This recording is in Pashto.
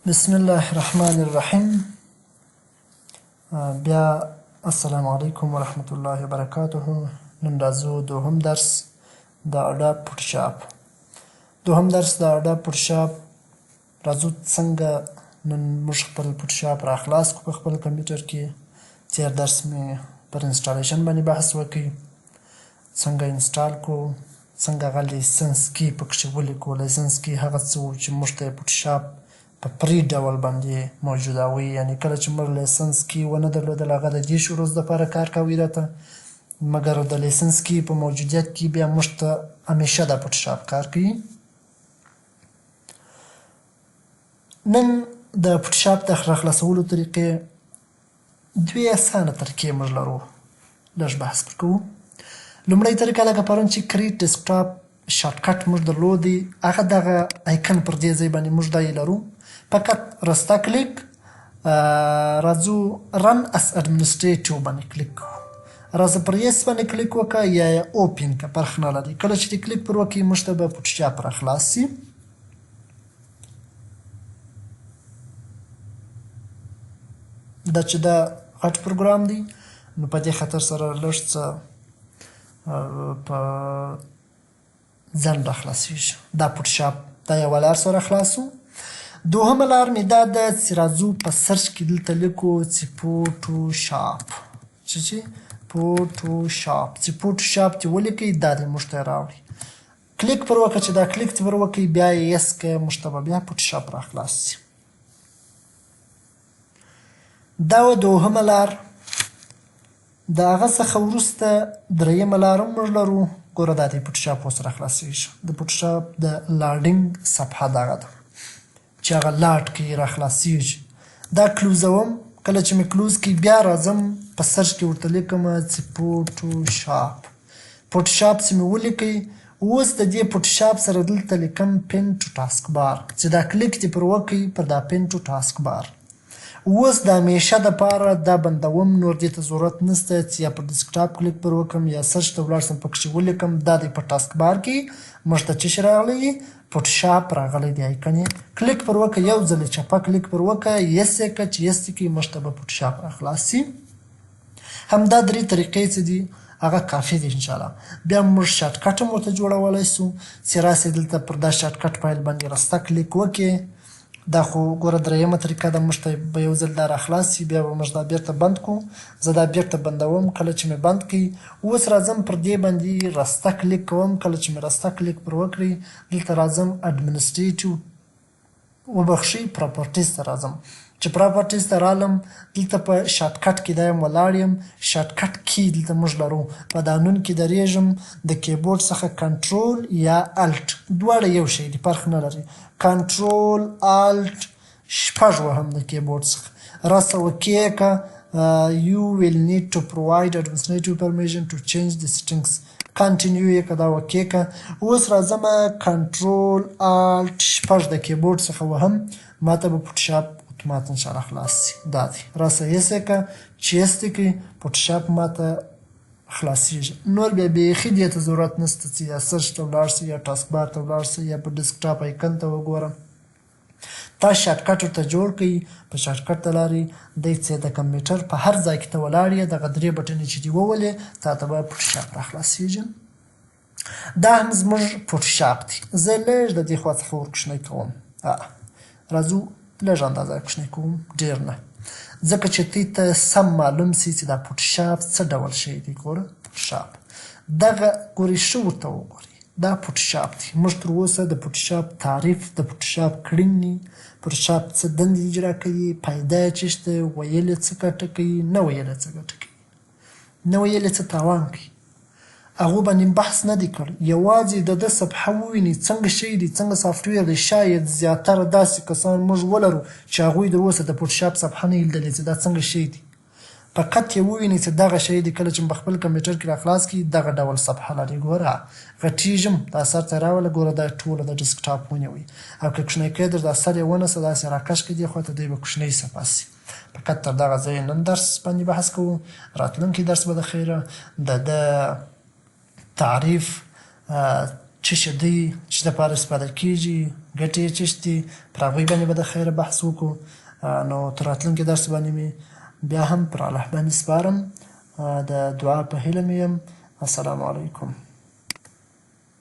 بسم الله الرحمن الرحیم. بیا السلام علیکم ورحمة الله وبرکاته. نن راځو دوهم درس د اډاب فوټوشاپ. دوهم درس د اډاب فوټوشاپ راځو څنګه نن موږ خپل فوټوشاپ را خلاص کړو په خپل کمپیوټر کې. تیر درس مې پر انسټالیشن باندې بحث وکړ، څنګه انسټال کړو، څنګه هغه لایسنس کی پکښې ولیکو. لایسنس کی هغه څه و چې موږ ته فوټوشاپ په پری ډول باندې موجودوي، یعنې کله چې موږ لایسنس کی ونه درلودل هغه د دې شروع دپاره کار کوي راته، مګر د لایسنس کی په موجودیت کې بیا موږ ته همیشه د فوټوشاپ کار کوي. نن د فوټوشاپ د راخلاصولو طریقې دوې اسانه طریقې موږ لرو، لږ بحث پر کوو. لومړۍ طریقه لکه پرون چې کریټ ډیسکټاپ شارټکټ موږ درلودی، هغه دغه ایکن پر دې ځای باندې موږ دا یې لرو. فقط رسته کلیک راځو رن اس اډمنسټریټیو باندې کلیک کوو. راځه پر یس باندې کلیک وکړه یا یې اوپن کړه، فرق نه لري. کله چې دې کلیک پر وکړي موږ ته به فوټوشاپ را خلاص شي. دا چې دا غټ پروګرام دی نو په دې خاطر سره لږ څه په ځنډ راخلاصېږي. دا فوټوشاپ دا یوه لار سره خلاصو. دوهمه لار مې دا ده چې راځو په سرچ کې دلته لیکو چې فوټوشاپ، چې فوټوشاپ چې فوټوشاپ چې ولیکئ دا دې موږ ته راوړي. کلیک پر وکړه، چې دا کلیک چې پر وکړئ بیا یې یس کړئ، موږ ته به بیا فوټوشاپ را خلاص شي. دا وه دوهمه لار. د هغه څخه وروسته درېیمه لار هم موږ لرو. ګوره دا د فوټوشاپ اوس را خلاصېږي. د فوټوشاپ د لاډینګ صفحه دغه ده چې هغه لاډ کوي، را خلاصېږي. دا کلوزوم، کله چې مې کلوز کړي بیا راځم په سرچ کې ورته لیکم چې فوټوشاپ. فوټوشاپ چې مې ولیکئ، اوس د دې فوټوشاپ سره دلته لیکم پن ټو ټاسک بار، چې دا کلیک دې پر وکړئ پر دا پن ټو ټاسک بار. اوس د همیشه دپاره دا بندوم، نور دې ته ضرورت نشته چې یا پر ډیسکټاپ کلیک پر وکړم یا سرچ ته ولاړ شم پکښې ولیکم. دا دی په ټاسک بار کې موږ ته څه شی راغلی؟ فوټوشاپ راغلی دی. ایکن یې کلیک پر وکړه، یو ځل یې چپه کلیک پر وکړه، یس یې کړه، چې یس یې کړي موږ ته به فوټوشاپ را خلاص شي. همدا درې طریقې چې دي هغه کافي دي انشاءالله. بیا موږ شارټکټ هم ورته جوړولی شو، چې راسئ دلته پر دا شارټکټ فایل باندې راسته کلیک وکړئ. دا خو ګوره درېیمه طریقه ده، موږ ته به یو ځل دا را خلاص شي، بیا به موږ دا بیرته بند کړو. زه دا بیرته بندوم. کله چې مې بند کړي اوس راځم پر دې باندې راسته کلیک کوم. کله چې مې راسته کلیک پر وکړئ دلته راځم اډمنسټریټیو وبخښئ پراپرټیز ته راځم. چې پراپرټیز ته رالم دلته په شارټکټ کې دا یم ولاړ یم. شارټکټ کی دلته موږ لرو. په دا نون کې درېږم، د کیبورډ څخه کنټرول یا الټ دواړه یو شی دي، فرق نه لري. کنټرول الټ شپږ وهم د کیبورډ څخه راسه اوکې که you will need to provide administrative permission to change the settings. کنټینیو یې که دا اوکې که. اوس راځم کنټرول الټ شپږ د کیبورډ څخه وهم، ما ته به فوټوشاپ اتومات انشاءالله خلاص شي. دا دی راسه یس یې که، چې یس دې کړي فوټوشاپ ما ته خلاصېږي. نور بیا بیخي دې ته ضرورت نشته چې یا سرچ ته ولاړ شئ یا ټاسک بار ته ولاړ شئ یا په ډیسکټاپ ایکن ته وګورم. تا شارټکټ ورته جوړ کړي په شارټکټ د لارې دی چې د کمپیوټر په هر ځای کې ته ولاړ یې، دغه درې بټنې چې دې وولې تا ته به فوټوشاپ را خلاصېږي. دا هم زموږ فوټوشاپ دی. زه لږ د دې خوا څخه ور کوچنی کوم. راځو لږ اندازه کوچنی کوم، ډېر نه، ځکه چې دوی ته سم معلوم شي چې دا فوټوشاپ څه ډول شی دی. ګوره فوټوشاپ دغه ګورې ښه ورته وګورئ، دا فوټوشاپ دی. موږ تر اوسه د فوټوشاپ تعریف، د فوټوشاپ کړنې، فوټوشاپ څه دندې اجرا کوي، فایده یې څه شته، ویل یې څه ګټه کوي، نه ویل یې څه ګټه کوي، نه ویل یې څه تاوان کوي، هغو باندې بحث نه دی کړی. یوازې د ده صفحه ووینئ څنګه شی دی، څنګه سافټویر دی. شاید زیاتره داسې کسان موږ ولرو چې هغوی تر اوسه د فوټوشاپ صفحه نه لیدلې چې دا څنګه شی دی. فقط یې ووینئ چې دغه شی دی. کله چې په خپل کمپیوټر کې را خلاص کړي دغه ډول صفحه لري. ګوره غټېږم، دا سر ته راوله، ګوره دا ټوله د ډیسکټاپ ونیوئ، او که کوچنی کړئ در دا سر یې ونیسه داسې راکش کړئ دې خواته، دی به کوچنۍ صفحه شي. فقط تر دغه ځایه نن درس باندې بحث کوو. راتلونکي درس به د خیره د تعریف څه شي دی چې دپاره استفاده کېږي، ګټې یې څه شي دي، پر هغوی باندې به د خیره بحث وکړو. نو تر راتلونکي درس باندې مې بیا هم پر الله باندې سپارم. د دعا په هیله مې یم. السلام علیکم.